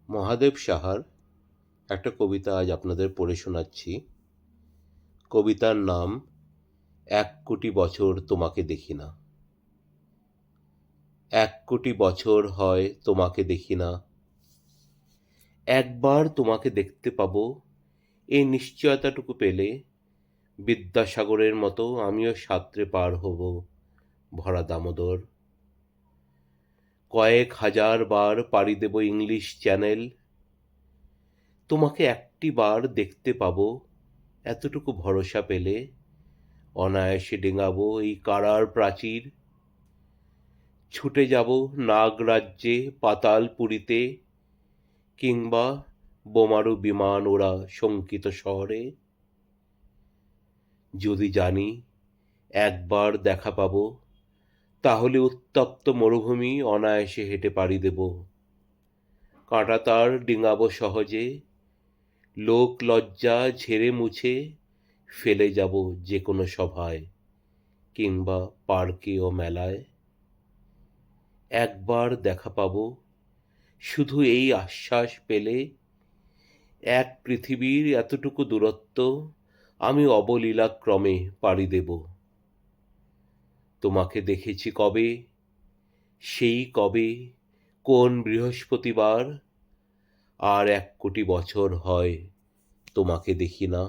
মহাদেব সাহার একটা কবিতা আজ আপনাদের পড়ে শোনাচ্ছি। কবিতার নাম ১ কোটি বছর তোমাকে দেখি না। ১ কোটি বছর হয় তোমাকে দেখি না, একবার তোমাকে দেখতে পাবো, এই নিশ্চয়তাটুকু পেলে বিদ্যাসাগরের মতো আমিও সাঁতরে পার হব ভরা দামোদর। কয়েক হাজার বার পাড়ি দেব ইংলিশ চ্যানেল, তোমাকে একটি বার দেখতে পাবো, এতটুকু ভরসা পেলে অনায়াসে ডিঙাবো এই কারার প্রাচীর। ছুটে যাব নাগরাজ্যে পাতালপুরীতে, কিংবা বোমারু বিমান ওরা শঙ্কিত শহরে। যদি জানি একবার দেখা পাবো, তাহলে উত্তপ্ত মরুভূমি অনায়াসে হেঁটে পাড়ি দেব। কাঁটাতার ডিঙাবো সহজে, লোক লজ্জা ঝেড়ে মুছে ফেলে যাব যে কোনো সভায়, কিংবা পার্কে ও মেলায়। একবার দেখা পাবো, শুধু এই আশ্বাস পেলে এক পৃথিবীর এতটুকু দূরত্ব আমি অবলীলাক্রমে পাড়ি দেব। তোমাকে দেখেছি কবে, সেই কবে, কোন বৃহস্পতিবার, আর ১ কোটি বছর হয় তোমাকে দেখি না।